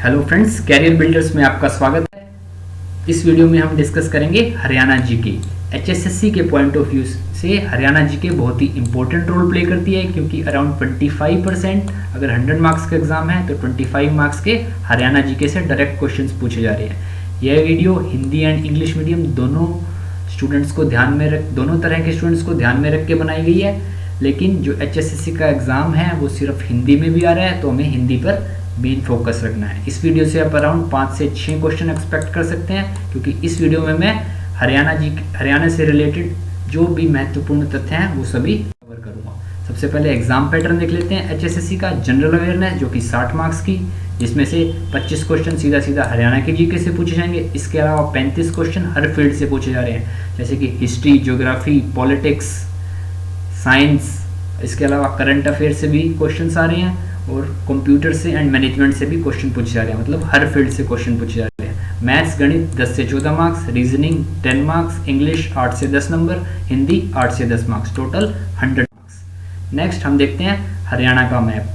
Hello friends, career builders में आपका स्वागत है। इस वीडियो में हम डिस्कस करेंगे हरियाणा जीके। एचएसएससी के पॉइंट ऑफ व्यू से हरियाणा जीके बहुत ही इंपॉर्टेंट रोल प्ले करती है, क्योंकि अराउंड 25% अगर 100 मार्क्स का एग्जाम है तो 25 मार्क्स के हरियाणा जीके से डायरेक्ट क्वेश्चंस पूछे जा रहे हैं। यह video Hindi and English medium दोनों स्टूडेंट्स को ध्यान में रख दोनों तरह के स्टूडेंट्स को ध्यान में रख के बनाई गई है, लेकिन जो एचएसएससी का एग्जाम है वो सिर्फ हिंदी में भी आ रहा है, तो हमें हिंदी पर मेन फोकस रखना है। इस वीडियो से आप अराउंड 5 से 6 क्वेश्चन एक्सपेक्ट कर सकते हैं, क्योंकि इस वीडियो में मैं हरियाणा से रिलेटेड जो भी महत्वपूर्ण तथ्य हैं वो सभी कवर करूंगा। सबसे पहले एग्जाम पैटर्न देख लेते हैं एचएसएससी का। जनरल अवेयरनेस जो कि 60 मार्क्स की, जिसमें से 25 क्वेश्चन सीधा सीधा हरियाणा के जीके से पूछे जाएंगे। इसके अलावा 35 क्वेश्चन हर फील्ड से पूछे जा रहे हैं, जैसे कि हिस्ट्री, ज्योग्राफी, पॉलिटिक्स, साइंस। इसके अलावा करंट अफेयर से भी क्वेश्चन आ रहे हैं और कंप्यूटर से एंड मैनेजमेंट से भी क्वेश्चन पूछे जा रहे हैं, मतलब हर फील्ड से क्वेश्चन पूछे जा रहे हैं। मैथ्स गणित 10 से 14 मार्क्स, रीजनिंग 10 मार्क्स, इंग्लिश 8 से 10 नंबर, हिंदी 8 से 10 मार्क्स, टोटल 100 मार्क्स। नेक्स्ट हम देखते हैं हरियाणा का मैप।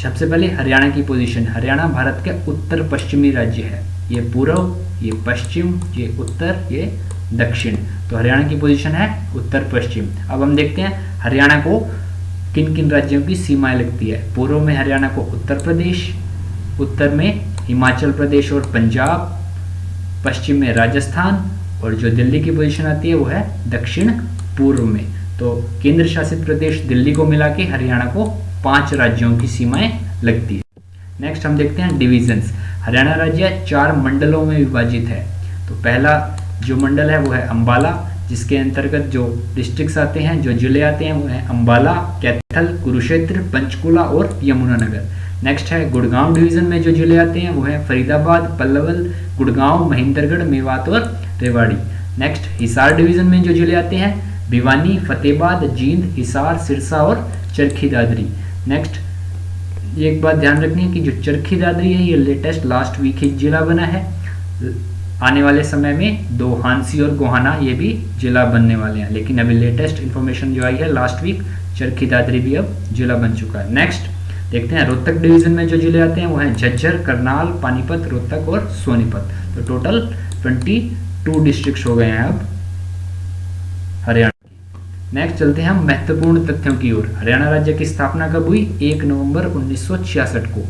सबसे पहले हरियाणा की पोजीशन। हरियाणा भारत के उत्तर पश्चिमी राज्य है। ये पूर्व, ये पश्चिम, ये उत्तर, ये दक्षिण। तो हरियाणा की पोजीशन है उत्तर पश्चिम। अब हम देखते हैं हरियाणा को किन किन राज्यों की सीमाएं लगती है। पूर्व में हरियाणा को उत्तर प्रदेश, उत्तर में हिमाचल प्रदेश और पंजाब, पश्चिम में राजस्थान, और जो दिल्ली की पोजीशन आती है वो है दक्षिण पूर्व में। तो केंद्र शासित प्रदेश दिल्ली को मिला के हरियाणा को 5 राज्यों की सीमाएं लगती है। नेक्स्ट हम देखते हैं डिविजन्स। हरियाणा राज्य 4 मंडलों में विभाजित है। तो पहला जो मंडल है वो है अंबाला, जिसके अंतर्गत जो डिस्ट्रिक्ट्स आते हैं, जो जिले आते हैं वो है अंबाला, कैथल, कुरुक्षेत्र, पंचकुला और यमुनानगर। नेक्स्ट है गुड़गांव डिवीजन में जो जिले आते हैं वो है फरीदाबाद, पल्वल, गुड़गांव, महेंद्रगढ़, मेवात और रेवाड़ी। नेक्स्ट हिसार डिवीजन में जो जिले आते हैं भिवानी, फतेहाबाद, जींद, हिसार, सिरसा और चरखी दादरी। नेक्स्ट एक बात ध्यान रखनी है कि जो चरखी दादरी है ये लेटेस्ट लास्ट वीक ही जिला बना है। आने वाले समय में 2 हांसी और गोहाना ये भी जिला बनने वाले हैं, लेकिन अभी लेटेस्ट इन्फॉर्मेशन जो आई है लास्ट वीक, चरखी दादरी भी अब जिला बन चुका है। नेक्स्ट देखते हैं रोहतक डिवीजन में जो जिले आते हैं वो हैं झज्जर, करनाल, पानीपत, रोहतक और सोनीपत। तो टोटल 22 डिस्ट्रिक्ट हो गए हैं अब हरियाणा की। नेक्स्ट चलते हैं हम महत्वपूर्ण तथ्यों की ओर। हरियाणा राज्य की स्थापना कब हुई? 1 नवंबर 1966 को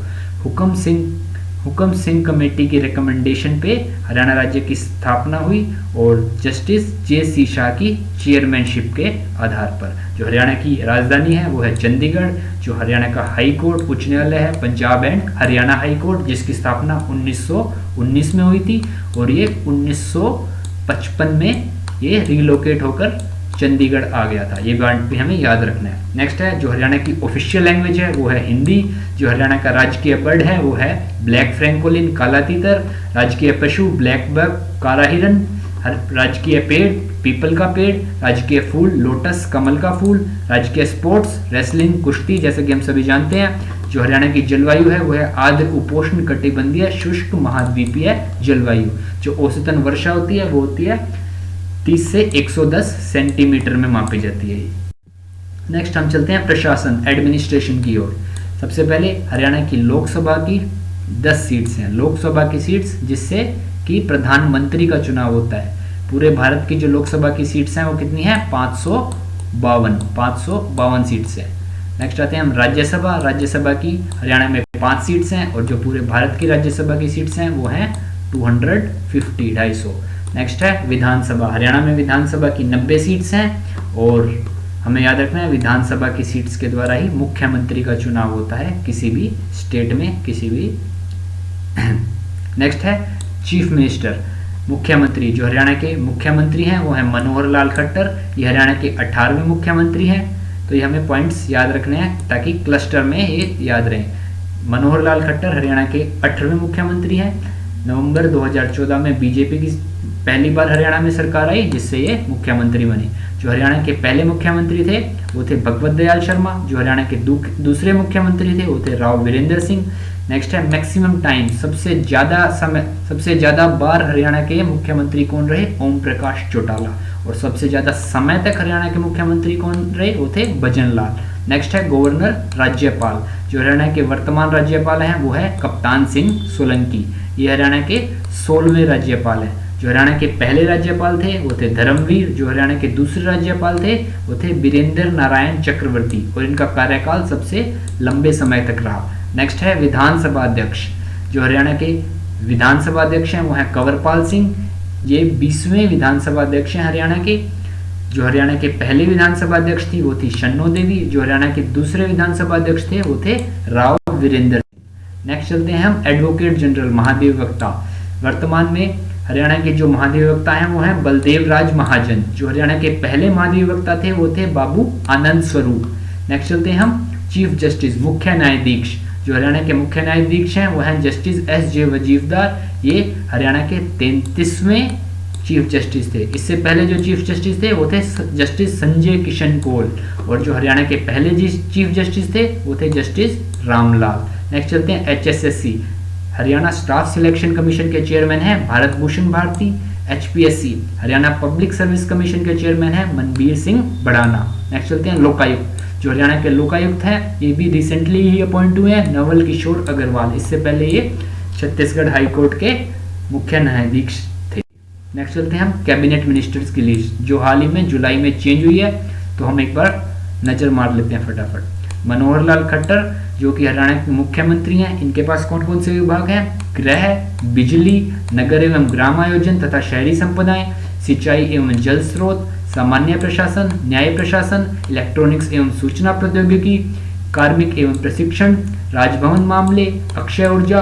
हुकम सिंह कमेटी की रिकमेंडेशन पे हरियाणा राज्य की स्थापना हुई, और जस्टिस जे.सी. शाह की चेयरमैनशिप के आधार पर। जो हरियाणा की राजधानी है वो है चंडीगढ़। जो हरियाणा का हाई कोर्ट उच्च न्यायालय है Punjab and Haryana high court, जिसकी स्थापना 1919 में हुई थी, और ये 1955 में ये रिलोकेट होकर चंडीगढ़ आ गया था। ये बात भी हमें याद रखना है। नेक्स्ट है जो हरियाणा की ऑफिशियल लैंग्वेज है वो है हिंदी। जो हरियाणा का राजकीय बर्ड है वो है ब्लैक फ्रैंकोलिन, काला तीतर। राजकीय पशु ब्लैक बग, काला हिरन। राजकीय पेड़ पीपल का पेड़। राजकीय फूल लोटस, कमल का फूल। राजकीय स्पोर्ट्स रेसलिंग, कुश्ती, जैसे कि हम सभी जानते हैं। जो हरियाणा की जलवायु है वो है आर्द्र उपोष्ण कटिबंधीय शुष्क महाद्वीपीय जलवायु। जो औसतन वर्षा होती है वो होती है 30 से 110 सेंटीमीटर में मापी जाती है। नेक्स्ट हम चलते हैं प्रशासन एडमिनिस्ट्रेशन की ओर। सबसे पहले हरियाणा की लोकसभा की 10 सीट्स हैं। लोकसभा की सीट्स जिससे कि प्रधानमंत्री का चुनाव होता है। पूरे भारत की जो लोकसभा की सीट्स हैं वो कितनी है? 552 सीट्स हैं। नेक्स्ट आते हैं हम राज्यसभा। राज्यसभा की हरियाणा में 5 सीट्स हैं, और जो पूरे भारत की राज्यसभा की सीट्स हैं वो हैं 250। नेक्स्ट है विधानसभा। हरियाणा में विधानसभा की 90 सीट्स हैं, और हमें याद रखना है विधानसभा की सीट्स के द्वारा ही मुख्यमंत्री का चुनाव होता है किसी भी स्टेट में, किसी भी। नेक्स्ट है चीफ मिनिस्टर, मुख्यमंत्री। जो हरियाणा के मुख्यमंत्री हैं वो है मनोहर लाल खट्टर। ये हरियाणा के 18वें मुख्यमंत्री हैं। तो ये हमें पॉइंट्स याद रखने हैं ताकि क्लस्टर में ये याद रहें। मनोहर लाल खट्टर हरियाणा के 18वें मुख्यमंत्री हैं। नवंबर 2014 में बीजेपी की पहली बार हरियाणा में सरकार आई, जिससे ये मुख्यमंत्री बने। जो हरियाणा के पहले मुख्यमंत्री थे वो थे भगवत दयाल शर्मा। जो हरियाणा के दूसरे मुख्यमंत्री थे वो थे राव वीरेंद्र सिंह। नेक्स्ट है मैक्सिमम टाइम, सबसे ज्यादा बार हरियाणा के मुख्यमंत्री कौन रहे? ओम प्रकाश चौटाला। और सबसे ज्यादा समय तक हरियाणा के मुख्यमंत्री कौन रहे? वो थे भजन लाल। नेक्स्ट है गवर्नर राज्यपाल। जो हरियाणा के वर्तमान राज्यपाल हैं वो है कप्तान सिंह सोलंकी। ये हरियाणा के 16वें राज्यपाल हैं। जो हरियाणा के पहले राज्यपाल थे वो थे धर्मवीर। जो हरियाणा के दूसरे राज्यपाल थे वो थे बीरेंद्र नारायण चक्रवर्ती, और इनका कार्यकाल सबसे लंबे समय तक रहा। नेक्स्ट है विधानसभा अध्यक्ष। जो हरियाणा के विधानसभा अध्यक्ष हैं वो हैं कंवरपाल सिंह। ये 20वें विधानसभा अध्यक्ष हैं हरियाणा के। जो हरियाणा के पहले विधानसभा अध्यक्ष थी वो थी शन्नो देवी। जो हरियाणा के दूसरे विधानसभा अध्यक्ष थे वो थे राव वीरेंद्र। नेक्स्ट चलते हैं हम एडवोकेट जनरल महाधिवक्ता। वर्तमान में हरियाणा के जो महाधिवक्ता हैं वो हैं बलदेव राज महाजन। जो हरियाणा के पहले महाधिवक्ता थे वो थे बाबू आनंद स्वरूप। नेक्स्ट चलते हैं हम चीफ जस्टिस, मुख्य न्यायाधीश। जो हरियाणा के मुख्य न्यायाधीश हैं वो हैं जस्टिस एस.जे. वजीफदार। ये हरियाणा के 33वें चीफ जस्टिस थे। इससे पहले जो चीफ जस्टिस थे वो थे जस्टिस संजय किशन कौल, और जो हरियाणा के पहले चीफ जस्टिस थे वो थे जस्टिस रामलाल। नेक्स्ट चलते हैं HSSC, Haryana staff selection commission के चेयरमैन हैं Bharat Bhushan Bharti. HPSC, Haryana public service commission के चेयरमैन हैं मनबीर सिंह बड़ाना। नेक्स्ट चलते हैं लोकायुक्त। जो हरियाणा के लोकायुक्त हैं ये भी रिसेंटली ही अपॉइंट हुए हैं, नवल किशोर अग्रवाल। इससे पहले ये छत्तीसगढ़ हाईकोर्ट के मुख्य न्यायाधीश थे। नेक्स्ट चलते हैं हम कैबिनेट मिनिस्टर्स की लिस्ट, जो हाल ही में जुलाई में चेंज हुई है, तो हम एक बार नजर मार लेते हैं फटाफट। मनोहर लाल खट्टर जो कि हरियाणा के मुख्यमंत्री हैं, इनके पास कौन कौन से विभाग हैं? गृह, बिजली, नगर एवं ग्राम आयोजन तथा शहरी संपदाएं, सिंचाई एवं जल स्रोत, सामान्य प्रशासन, न्याय प्रशासन, इलेक्ट्रॉनिक्स एवं सूचना प्रौद्योगिकी, कार्मिक एवं प्रशिक्षण, राजभवन मामले, अक्षय ऊर्जा,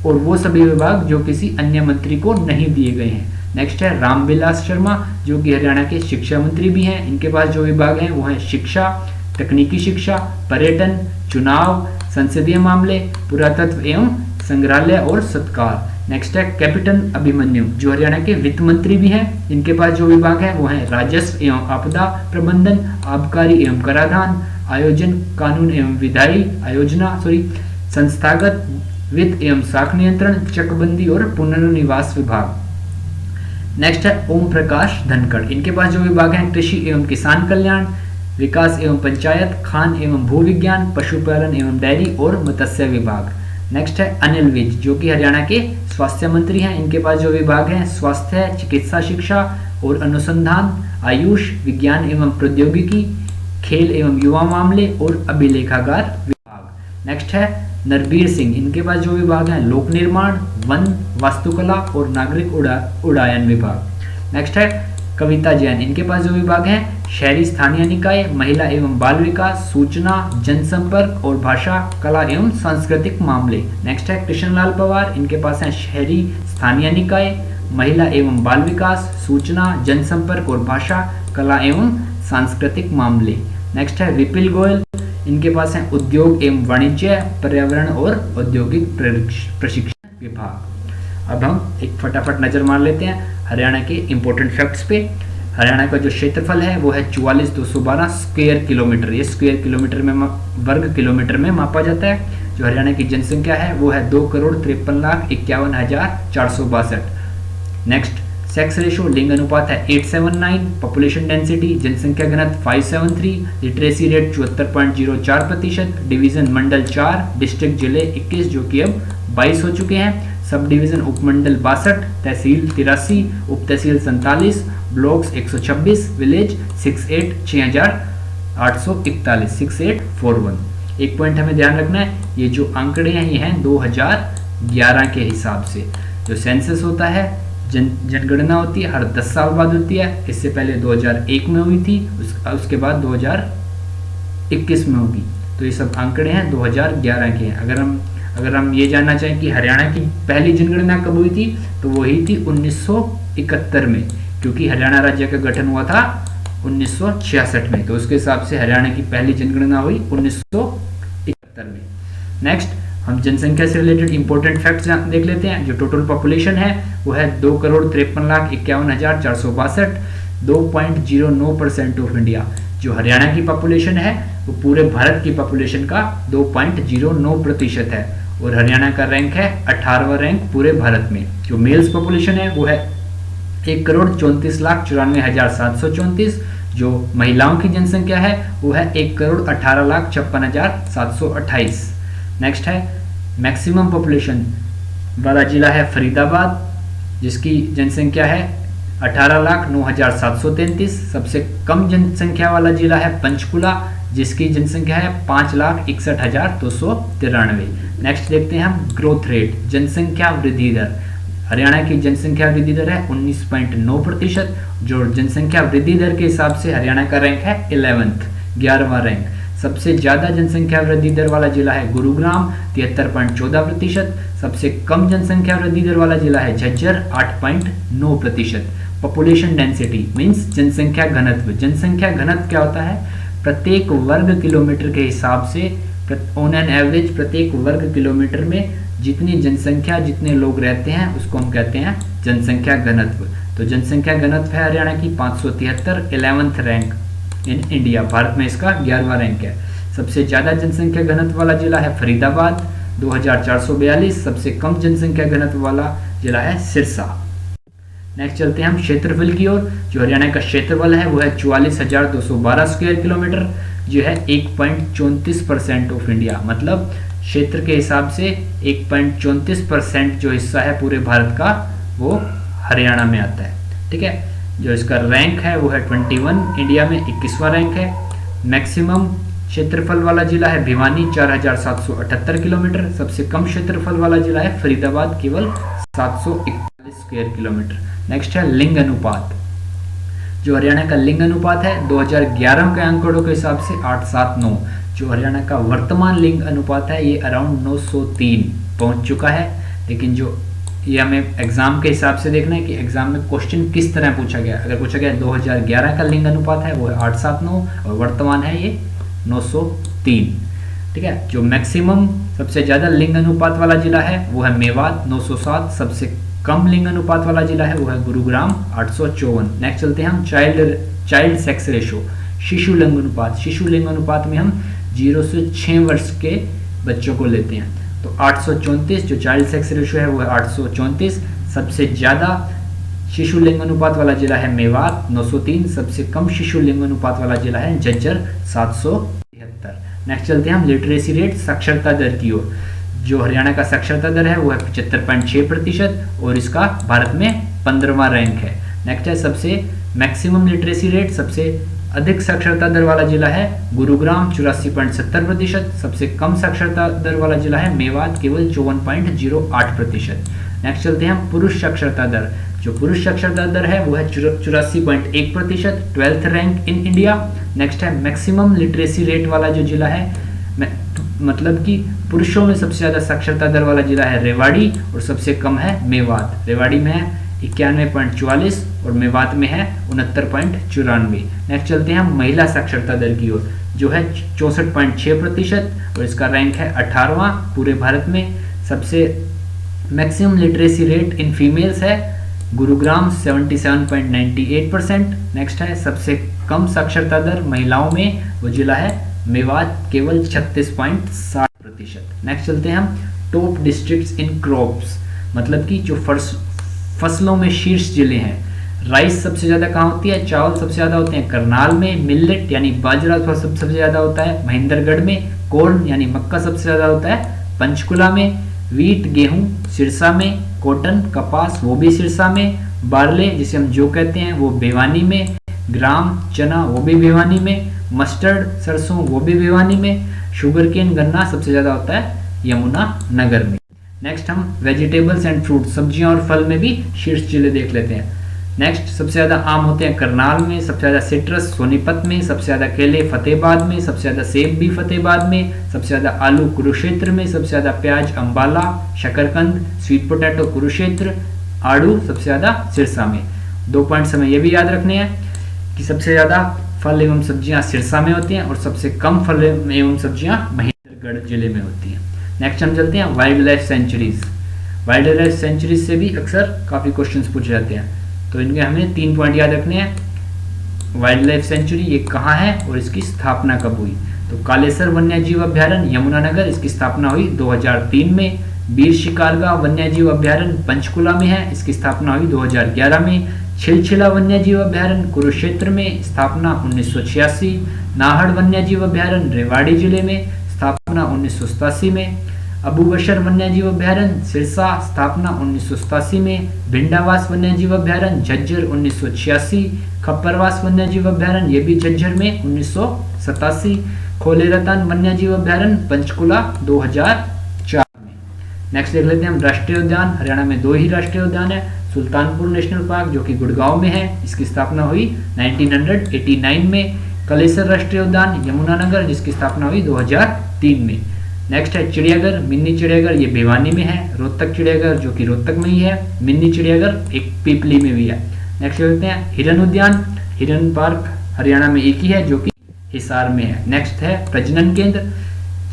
और वो सभी विभाग जो किसी अन्य मंत्री को नहीं दिए गए हैं। नेक्स्ट है रामविलास शर्मा जो कि हरियाणा के शिक्षा मंत्री भी हैं। इनके पास जो विभाग हैं वो है शिक्षा, तकनीकी शिक्षा, पर्यटन, चुनाव, संसदीय मामले, पुरातत्व एवं संग्रहालय और सत्कार। नेक्स्ट है कैप्टन अभिमन्यु जो हरियाणा के वित्त मंत्री भी हैं। इनके पास जो विभाग है वो है राजस्व एवं आपदा प्रबंधन, आबकारी एवं कराधान, आयोजन, कानून एवं विधायी आयोजना संस्थागत वित्त एवं साख नियंत्रण, चकबंदी और पुनर्निवास विभाग। नेक्स्ट है ओम प्रकाश धनखड़। इनके पास जो विभाग हैं कृषि एवं किसान कल्याण, विकास एवं पंचायत, खान एवं भू विज्ञान, पशुपालन एवं डेयरी और मत्स्य विभाग। नेक्स्ट है अनिल विज जो कि हरियाणा के स्वास्थ्य मंत्री हैं। इनके पास जो विभाग हैं स्वास्थ्य, चिकित्सा शिक्षा और अनुसंधान, आयुष, विज्ञान एवं प्रौद्योगिकी, खेल एवं युवा मामले और अभिलेखागार विभाग। नेक्स्ट है नरबीर सिंह। इनके पास जो विभाग हैं लोक निर्माण, वन, वास्तुकला और नागरिक उड्डयन विभाग। नेक्स्ट है कविता जैन। इनके पास जो विभाग हैं शहरी स्थानीय निकाय, महिला एवं बाल विकास, सूचना, जनसंपर्क और भाषा, कला एवं सांस्कृतिक मामले। नेक्स्ट है कृष्णलाल पवार। इनके पास है शहरी स्थानीय निकाय, महिला एवं बाल विकास, सूचना, जनसंपर्क और भाषा, कला एवं सांस्कृतिक मामले। नेक्स्ट है विपिल गोयल। इनके पास है उद्योग एवं वाणिज्य, पर्यावरण और औद्योगिक प्रशिक्षण विभाग। अब हम एक फटाफट नजर मार लेते हैं हरियाणा के इंपॉर्टेंट फैक्ट्स पे। हरियाणा का जो क्षेत्रफल है वो है 44,212 स्क्वायर किलोमीटर। ये स्क्वायर किलोमीटर में वर्ग किलोमीटर में मापा जाता है। जो हरियाणा की जनसंख्या है वो है 2,53,51,462। नेक्स्ट सेक्स रेशो, लिंग अनुपात है 879। पॉपुलेशन डेंसिटी, जनसंख्या घनत्व 573। Literacy rate 74.04%। डिवीजन मंडल 4, डिस्ट्रिक्ट जिले 21 जो कि अब 22 हो चुके हैं। सब डिवीजन उपमंडल 62, तहसील 83, उप तहसील 47, ब्लॉक्स 126, विलेज 6841। एक पॉइंट हमें ध्यान रखना है, ये जो आंकड़े हैं ये हैं 2011 के हिसाब से। जो सेंसस होता है, जनगणना होती है, हर 10 साल बाद होती है। इससे पहले 2001 में हुई थी, उसके बाद 2021 में होगी। तो ये सब आंकड़े हैं 2011 के हैं। अगर हम ये जानना चाहें कि हरियाणा की पहली जनगणना कब हुई थी, तो वो हुई थी 1971 में, क्योंकि हरियाणा राज्य का गठन हुआ था 1966 में। तो उसके हिसाब से हरियाणा की पहली जनगणना हुई 1971 में। नेक्स्ट हम जनसंख्या से रिलेटेड इंपॉर्टेंट फैक्ट्स देख लेते हैं। जो टोटल पॉपुलेशन है वो है 2,53,51,462, 2.09% ऑफ इंडिया। जो हरियाणा की पॉपुलेशन है वो पूरे भारत की पॉपुलेशन का 2.09% है, और हरियाणा का रैंक है 18वां रैंक पूरे भारत में। जो मेल्स पॉपुलेशन है वो है 1,34,94,734। जो महिलाओं की जनसंख्या है वो है 1,18,56,728। नेक्स्ट है मैक्सिमम पॉपुलेशन वाला जिला है फरीदाबाद, जिसकी जनसंख्या है 18,09,733। सबसे कम जनसंख्या वाला जिला है पंचकुला, जिसकी जनसंख्या है 5,61,293। नेक्स्ट देखते हैं हम ग्रोथ रेट, जनसंख्या वृद्धि दर। हरियाणा की जनसंख्या वृद्धि दर है 19.9%। जो जनसंख्या वृद्धि दर के हिसाब से हरियाणा का रैंक है 11वां रैंक। सबसे ज्यादा जनसंख्या वृद्धि दर वाला जिला है गुरुग्राम 73.14%। सबसे कम जनसंख्या वृद्धि दर वाला जिला है झज्जर 8.9%। पॉपुलेशन डेंसिटी मीन्स जनसंख्या घनत्व। जनसंख्या घनत्व क्या होता है? प्रत्येक वर्ग किलोमीटर के हिसाब से ऑन एन एवरेज प्रत्येक वर्ग किलोमीटर में जितनी जनसंख्या जितने लोग रहते हैं उसको हम कहते हैं जनसंख्या घनत्व। तो जनसंख्या घनत्व है हरियाणा की 573, 11th rank in India. Bharat में इसका 11वां रैंक है। सबसे ज्यादा जनसंख्या घनत्व वाला जिला है फरीदाबाद 2442। सबसे कम जनसंख्या घनत्व वाला जिला है सिरसा। नेक्स्ट चलते हैं हम क्षेत्रफल की ओर। जो हरियाणा का क्षेत्रफल है वो है 44,212 स्क्वायर किलोमीटर, जो है 1.34% ऑफ इंडिया। मतलब क्षेत्र के हिसाब से 1.34% जो हिस्सा है पूरे भारत का वो हरियाणा में आता है। ठीक है, जो इसका रैंक है वो है 21, इंडिया में 21वां रैंक है। मैक्सिमम क्षेत्रफल वाला जिला है भिवानी 4,778 किलोमीटर। सबसे कम क्षेत्रफल वाला जिला है फरीदाबाद, केवल 741 स्क्वायर किलोमीटर। नेक्स्ट है लिंग अनुपात। जो हरियाणा का लिंग अनुपात है 2011 के आंकड़ों के हिसाब से 8:7:9। जो हरियाणा का वर्तमान लिंग अनुपात है ये अराउंड 903 पहुंच चुका है। लेकिन जो ये हमें एग्जाम के हिसाब से देखना है कि एग्जाम में क्वेश्चन किस तरह पूछा गया। अगर पूछा गया 2011 का लिंग अनुपात है वो है 8:7:9 और वर्तमान है ये 903। ठीक है, जो मैक्सिमम सबसे ज्यादा लिंग अनुपात वाला जिला है वो है मेवात 907। सबसे कम लिंग अनुपात वाला जिला है वो है गुरुग्राम 854। नेक्स्ट चलते हैं हम चाइल्ड सेक्स रेशो, शिशु लिंग अनुपात। शिशु लिंग अनुपात में हम 0 से 6 वर्ष के बच्चों को लेते हैं। तो 834 जो चाइल्ड सेक्स रेशो है वो है 834। सबसे ज्यादा शिशु लिंग अनुपात वाला जिला है मेवात 903। सबसे कम शिशु लिंग अनुपात वाला जिला है झज्जर 773। नेक्स्ट चलते हैं हम लिटरेसी रेट, साक्षरता दर की ओर। जो हरियाणा का साक्षरता दर है वो है 75.6% और इसका भारत में 15वां रैंक है। नेक्स्ट है सबसे मैक्सिमम लिटरेसी रेट, सबसे अधिक साक्षरता दर वाला जिला है गुरुग्राम 84.70%। सबसे कम साक्षरता दर वाला जिला है मेवात, केवल 54.08%। नेक्स्ट चलते हैं हम पुरुष साक्षरता दर। जो पुरुष साक्षरता दर है वो है 84.1%, 12th rank in India. Next है मैक्सिमम लिटरेसी रेट वाला जो जिला है, मतलब कि पुरुषों में सबसे ज्यादा साक्षरता दर वाला जिला है रेवाड़ी और सबसे कम है मेवात। रेवाड़ी में है 91.44 और मेवात में है 69.94। नेक्स्ट चलते हैं हम महिला साक्षरता दर की ओर, जो है 64.6% और इसका रैंक है 18वां पूरे भारत में। सबसे maximum literacy rate in females है गुरुग्राम 77.98%। नेक्स्ट है सबसे कम साक्षरता दर महिलाओं में, वो जिला है मेवात, केवल 36.60%। नेक्स्ट चलते हैं हम टॉप डिस्ट्रिक्ट्स इन क्रॉप्स, मतलब कि जो फसलों में शीर्ष जिले हैं। राइस सबसे ज्यादा कहाँ होती है? चावल सबसे ज्यादा होते हैं करनाल में। मिलेट यानी बाजरा सबसे ज्यादा होता है महेंद्रगढ़ में। कॉर्न यानी मक्का सबसे ज्यादा होता है पंचकुला में। वीट गेहूं सिरसा में। कॉटन कपास वो भी सिरसा में। बार्ले जिसे हम जो कहते हैं वो भिवानी में। ग्राम चना वो भी भिवानी में। मस्टर्ड सरसों वो भी भिवानी में। शुगर केन गन्ना सबसे ज्यादा होता है यमुना नगर में। नेक्स्ट हम वेजिटेबल्स एंड फ्रूट, सब्जियां और फल में भी शीर्ष जिले देख लेते हैं। नेक्स्ट सबसे ज्यादा आम होते हैं करनाल में। सबसे ज्यादा सिट्रस सोनीपत में। सबसे ज्यादा केले फतेहाबाद में। सबसे ज्यादा सेब भी फतेहाबाद में। सबसे ज्यादा आलू कुरुक्षेत्र में। सबसे ज्यादा प्याज अंबाला। शकरकंद स्वीट पोटैटो कुरुक्षेत्र। आड़ू सबसे ज्यादा सिरसा में। 2 पॉइंट्स हमें ये भी याद रखने हैं कि सबसे ज्यादा फल एवं सब्जियां सिरसा में होती हैं और सबसे कम फल एवं सब्जियां महेंद्रगढ़ जिले में होती हैं। नेक्स्ट हम चलते हैं wild life sanctuaries. Wild life sanctuaries से भी अक्सर काफी क्वेश्चंस पूछे जाते हैं, तो इनके हमें 3 पॉइंट याद रखने हैं। वाइल्ड लाइफ सेंचुरी ये कहाँ है और इसकी स्थापना कब हुई? तो कालेसर वन्यजीव अभ्यारण्य यमुनानगर, इसकी स्थापना हुई 2003 में। बीर शिकारगा वन्यजीव अभ्यारण्य पंचकुला में है, इसकी स्थापना हुई 2011 में। छिलछिला वन्यजीव अभ्यारण्य कुरुक्षेत्र में, स्थापना 1986। नाहड़ वन्यजीव अभ्यारण्य रेवाड़ी जिले में, स्थापना स्थापना 1987 में। अबू बशर वन्यजीव अभ्यारण्य सिरसा, स्थापना 1987 में। भिंडावास वन्यजीव अभ्यारण्य झज्जर 1986। खप्परवास वन्यजीव अभ्यारण्य ये भी झज्जर में 1987। खोलेरतान वन्यजीव अभ्यारण्य पंचकुला 2004 में। नेक्स्ट देख लेते हैं हम राष्ट्रीय उद्यान। हरियाणा में 2 ही राष्ट्रीय उद्यान है। सुल्तानपुर नेशनल पार्क जो कि गुड़गांव में है, इसकी स्थापना हुई 1989 में। कलेसर राष्ट्रीय उद्यान यमुनानगर, जिसकी स्थापना हुई 2003 में। नेक्स्ट है चिड़ियाघर, मिनी चिड़ियाघर, ये भिवानी में है। रोहतक चिड़ियाघर जो कि रोहतक में ही है। मिनी चिड़ियाघर एक पीपली में भी है। नेक्स्ट देखते हैं हिरन उद्यान। हिरन पार्क हरियाणा में एक ही है जो कि हिसार में है। नेक्स्ट है प्रजनन केंद्र,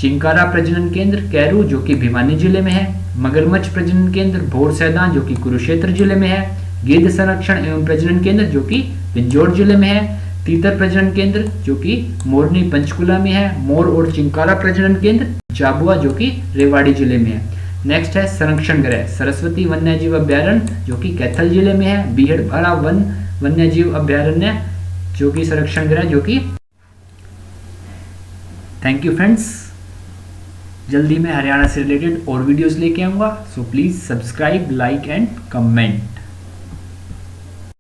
चिंकारा प्रजनन केंद्र कैरू जो कि भिवानी जिले में है। मगरमच्छ प्रजनन केंद्र भोर सैदान जो कि कुरुक्षेत्र जिले में है। गिद्ध संरक्षण एवं प्रजनन केंद्र जो कि पिंजौर जिले में है। तीतर प्रजनन केंद्र जो कि मोरनी पंचकुला में है। मोर और चिंकारा प्रजनन केंद्र झाबुआ जो कि रेवाड़ी जिले में है। नेक्स्ट है संरक्षण गृह सरस्वती वन्यजीव अभ्यारण्य जो कि कैथल जिले में है। बीहड़भाड़ा वन वन्यजीव अभ्यारण्य जो कि संरक्षण गृह जो कि। थैंक यू फ्रेंड्स, जल्दी मैं हरियाणा से रिलेटेड और वीडियोस लेके आऊंगा, so please subscribe, like and comment.